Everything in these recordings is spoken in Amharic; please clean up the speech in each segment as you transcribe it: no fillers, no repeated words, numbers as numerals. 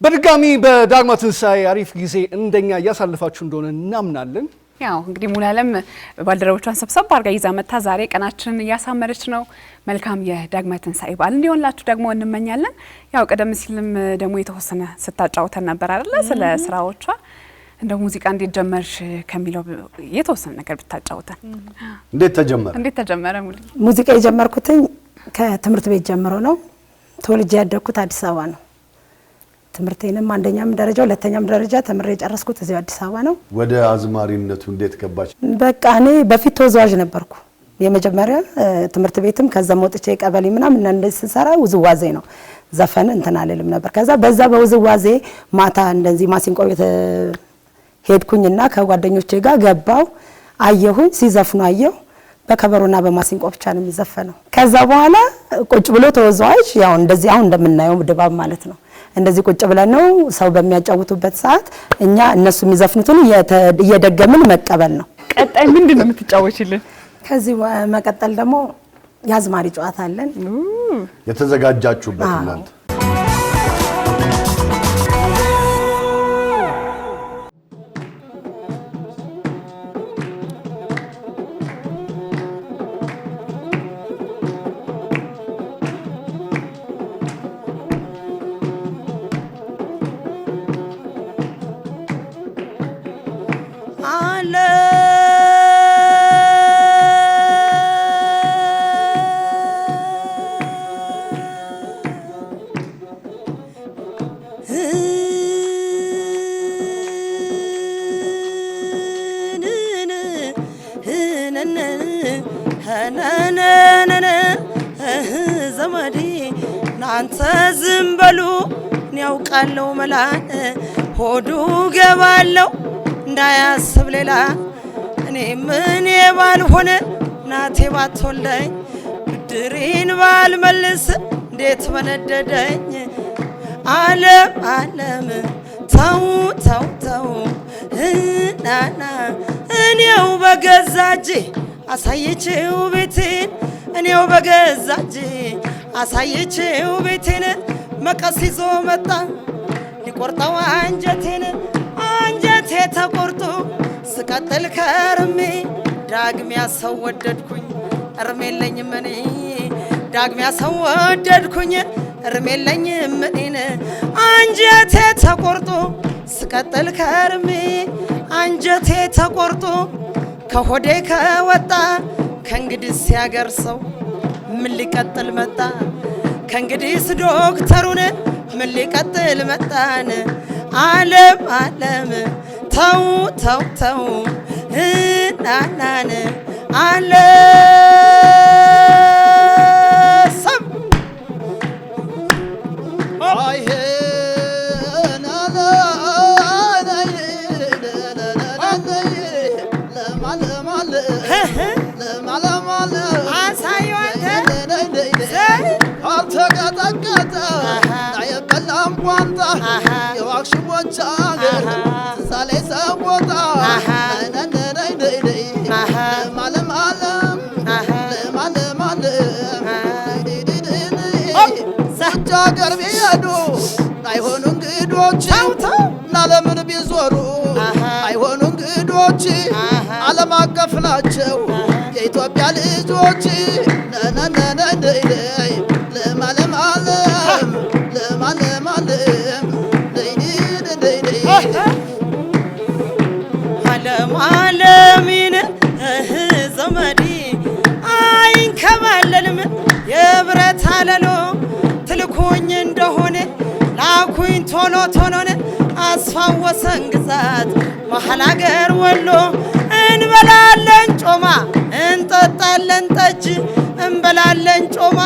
በድጋሚ በዳግማ ትንሳኤ አሪፍ ጊዜ እንደኛ ያሳልፋችሁ እንደሆነ እናምናለን። ያው እንግዲህ ሙሉዓለም ባልደረቦቿን ሰብሰብ አድርጋ ይዛ መጣ ዛሬ ቀናችንን እያሳመረች ነው። መልካም የዳግማ ትንሳኤ በዓል እንዲሆንላችሁ ደግሞ እንመኛለን። ያው ቀደም ሲልም ደግሞ የተወሰነ ስታጫውተን ነበር አይደለ? ስለ ስራዎቿ እንደ ሙዚቃ እንዴት ጀመርሽ ከሚለው የተወሰነ ነገር ብታጫውተን። እንዴት ተጀመረ ሙዚቃ የጀመርኩትኝ ከትምህርት ቤት ጀምሮ ነው። ተወልጄ ያደግኩት አዲስ አበባ ነው። ትምህርቴንም አንደኛም ደረጃ ሁለተኛም ደረጃ ተምሬ ጨረስኩት እዚሁ አዲስ አበባ ነው። ወደ አዝማሪነቱ እንዴት ገባሽ? በቃ እኔ በፊት ተወዛዋዥ ነበርኩ። የመጀመሪያ ትምህርት ቤትም ከዛም ወጥቼ ቀበሌ ምናምን እንደዚህ ስሰራ ውዝዋዜ ነው። ዘፈን እንትን አልልም ነበር። ከዛ በዛ በውዝዋዜ ማታ እንደዚህ ማሲንቆ ቤት ሄድኩኝና ከጓደኞቼ ጋር ገባው አየሁኝ ሲዘፍኑ አየሁ። በከበሮና በማሲንቆ ብቻ ነው የሚዘፈነው። ከዛ በኋላ ቁጭ ብሎ ተወዛዋዥ ያው እንደዚህ አሁን እንደምናየው ድባብ ማለት ነው። እንደዚህ ቁጭ ብለን ነው ሰው በሚያጫውቱበት ሰዓት እኛ እነሱ የሚዘፍኑትን እየደገምን መቀበል ነው። ቀጣይ ምንድነው የምትጫወቺልን? ከዚህ መቀጠል ደግሞ ያዝማሪ ጨዋታ አለን የተዘጋጃችሁበት እናንተ። ዘመዴ ናንተ ዝም በሉ ያውቃለው መላን ሆዱ ገባለው እንዳያስብ ሌላ እኔ ምን ባልሆነ ናቴ ባትወልደኝ ብድሬን ባልመልስ እንዴት በነደደኝ ዓለም ተው ተው ተው ናና እኔው በገዛጄ አሳየቼው ቤቴን እኔው በገዛጄ አሳየቼው ቤቴን መቀስ ይዞ መጣ ሊቆርጠው አንጀቴ ተቆርጦ ስቀጥል ከርሜ ዳግሚያ ሰው ወደድኩኝ እርሜለኝም እኔ ዳግሚያ ሰው ወደድኩኝ እርሜለኝም እኔን አንጀቴ ተቆርጦ ስቀጥል ከርሜ አንጀቴ ተቆርጦ ከሆዴ ከወጣ ከእንግዲህ ሲያገር ሰው ምን ሊቀጥል መጣ ከእንግዲህ ዶክተሩን ምን ሊቀጥል መጣን ዓለም ተው ተው ተው ናናን አለ ሰብ አይሄ ቋንጣ የዋክሽቦች አገር ትዛሌ ሰቦታ ሰጫ አገር ቢሄዱ አይሆኑ እንግዶች ለምን ቢዞሩ አይሆኑ እንግዶች ዓለም አቀፍ ናቸው የኢትዮጵያ ልጆች ዓለሚን ዘመዴ አይንከባለልም የብረት አለሎ ትልኩኝ እንደሆነ ላኩኝ ቶሎ ቶሎን አስፋወሰን ግዛት መሀል አገር ወሎ እንበላለን ጮማ እንጠጣለን ጠጅ እንበላለን ጮማ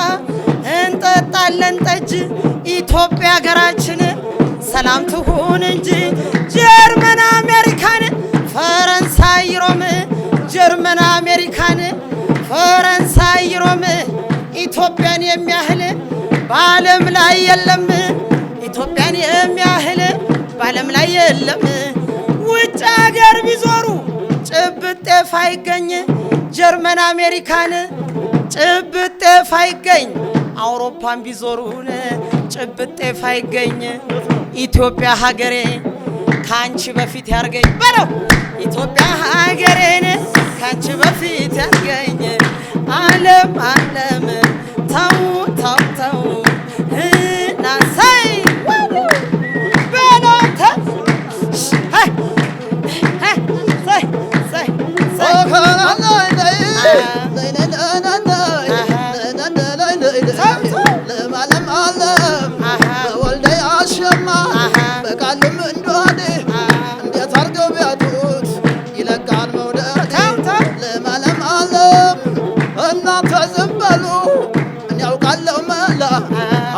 እንጠጣለን ጠጅ ኢትዮጵያ ሀገራችን ሰላም ትሁን እንጂ ጀርመን አሜሪካን ፈረንሳይ ሮም ጀርመን አሜሪካን ፈረንሳይ ሮም ኢትዮጵያን የሚያህል በዓለም ላይ የለም ኢትዮጵያን የሚያህል በዓለም ላይ የለም ውጭ ሀገር ቢዞሩ ጭብጤ ፋይገኝ ጀርመን አሜሪካን ጭብጤ ፋይገኝ አውሮፓን ቢዞሩን ጭብጥ ጤፍ አይገኝ ኢትዮጵያ ሀገሬ ካንቺ በፊት ያርገኝ በለው ኢትዮጵያ ሀገሬን ካንቺ በፊት ያርገኝ ዓለም ዓለም ተው ተው ተው ናሳይ በሎተ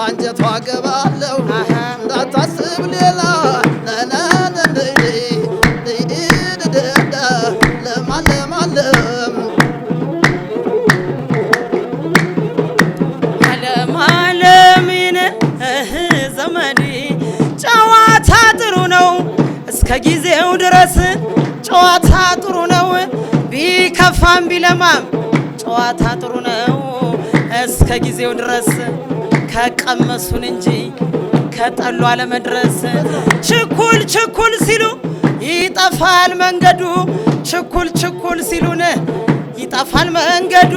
አንጀቷ ገባለው እንዳታስብ ሌላ ለማለምን ዘመዴ ጨዋታ ጥሩ ነው እስከ ጊዜው ድረስ ጨዋታ ጥሩ ነው ቢከፋም ቢለማም ጨዋታ ጥሩ ነው እስከ ጊዜው ድረስ ከቀመሱን እንጂ ከጠሉ አለመድረስ ችኩል ችኩል ሲሉ ይጠፋል መንገዱ ችኩል ችኩል ሲሉን ይጠፋል መንገዱ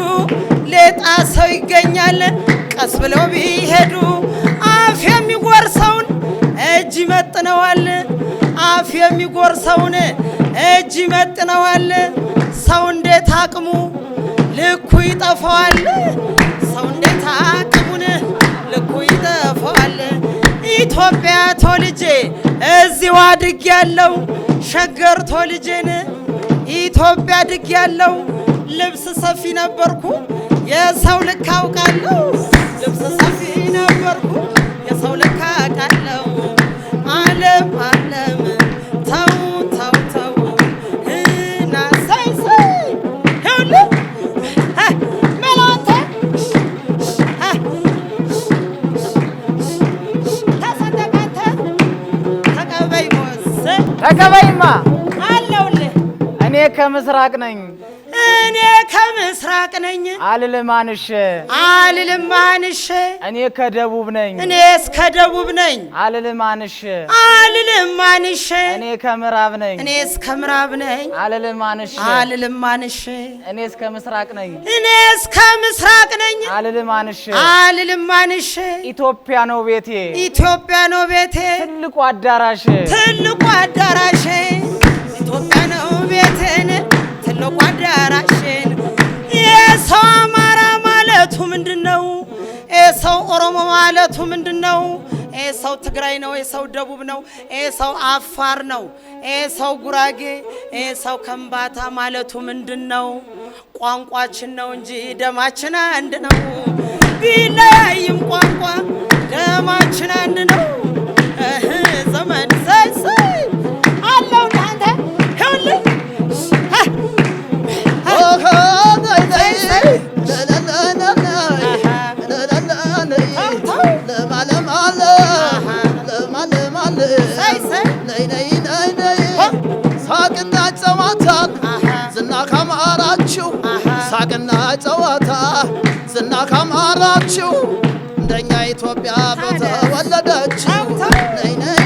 ሌጣ ሰው ይገኛል ቀስ ብለው ቢሄዱ አፍ የሚጎርሰውን እጅ ይመጥነዋል አፍ የሚጎርሰውን እጅ ይመጥነዋል ሰው እንዴት አቅሙ ልኩ ይጠፋዋል ሰው እንዴት አቅሙን ልኩ ይጠፋዋል ኢትዮጵያ ተወልጄ እዚው አድጌያለሁ ሸገር ተወልጄን ኢትዮጵያ አድጌያለሁ ልብስ ሰፊ ነበርኩ የሰው ልክ አውቃለሁ ልብስ ሰፊ ነበርኩ የሰው ልክ አውቃለሁ ዓለም ዓለም ተው ተው ተው ናሳይ ሁሉ መላንተ ተሰደቀተ ተቀበይ ሞስ ተቀበይማ አለውልህ እኔ ከምስራቅ ነኝ እኔ ከምስራቅ ነኝ አልልማንሽ አልልማንሽ እኔ ከደቡብ ነኝ እኔስ ከደቡብ ነኝ አልልማንሽ አልልማንሽ እኔ ከምዕራብ ነኝ እኔስ ከምዕራብ ነኝ አልልማንሽ አልልማንሽ እኔስ ከምስራቅ ነኝ እኔስ ከምስራቅ ነኝ አልልማንሽ አልልማንሽ ኢትዮጵያ ነው ቤቴ ኢትዮጵያ ነው ቤቴ ትልቁ አዳራሽ ትልቁ አዳራሽ ኢትዮጵያ ነው ቤቴን ትልቁ አዳራሽን የሰው አማራ ማለቱ ምንድነው የሰው ኦሮሞ ማለቱ ምንድነው የሰው ትግራይ ነው የሰው ደቡብ ነው የሰው አፋር ነው የሰው ጉራጌ የሰው ከምባታ ማለቱ ምንድነው ቋንቋችን ነው እንጂ ደማችን አንድ ነው ቢለያይም ቋንቋ ደማችን አንድ ነው ዘመን ሳይ አለው አንተ ሁሉ ሳቅና ጨዋታን ዝና ካማራችሁ ሳቅና ጨዋታ ዝና ካማራችሁ እንደኛ ኢትዮጵያ በተወለደችው ነይ ነይ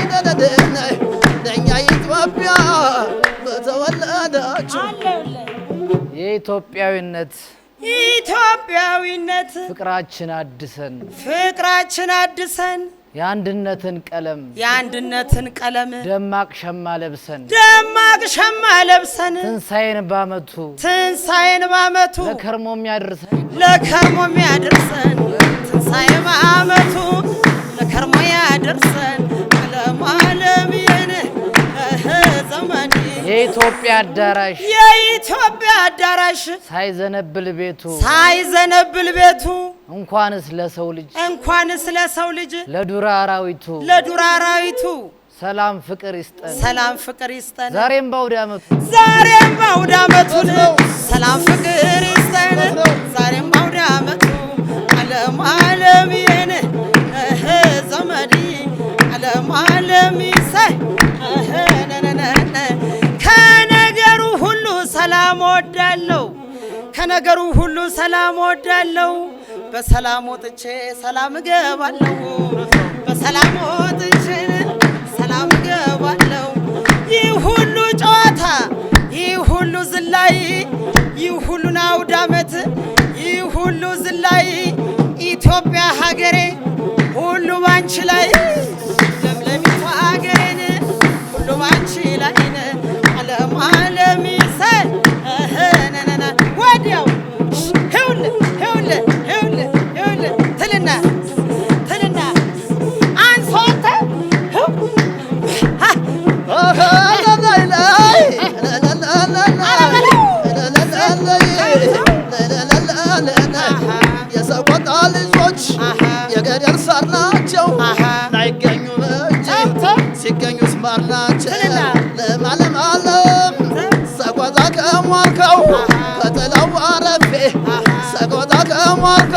ነይ እንደኛ ኢትዮጵያ በተወለደችው የኢትዮጵያዊነት ኢትዮጵያዊነት ፍቅራችን አድሰን የአንድነትን ቀለም ደማቅ ሸማ ለብሰን ትንሳኤን ባመቱ ለከርሞ የሚያደርሰን ትንሳኤ ባመቱ ለከርሞ ያደርሰን ዓለም ዘመን የኢትዮጵያ አዳራሽ ሳይዘነብል ቤቱ እንኳንስ ለሰው ልጅ ለዱር አራዊቱ ሰላም ፍቅር ይስጠን ዛሬም ባውደ ዓመቱ ሰላም ፍቅር ይስጠን ዛሬም ባውደ ዓመቱ ዓለም ዘመድ ዓለም ይሳይ ከነገሩ ሁሉ ሰላም ወዳለው በሰላም ወጥቼ ሰላም እገባለሁ በሰላም ወጥቼ ሰላም እገባለሁ ይህ ሁሉ ጨዋታ ይህ ሁሉ ዝላይ ይህ ሁሉ አውደ ዓመት ይህ ሁሉ ዝላይ ኢትዮጵያ ሀገሬ ሁሉ ባንቺ ላይ ለምለሚቷ ሀገሬን ሁሉ ባንቺ ላይ ዓለም ዓለም ይሰል ነነና ወዲያው ሄውል ትልና አንሶተ የሰቆጣ ልጆች የገደል ሳር ናቸው ላይገኙ በእጅ ሲገኙት ማር ናቸው ለማለም ሰቆጣ ከሟርካው ከጥላው አረፌ ሰቆጣ ከሟርካው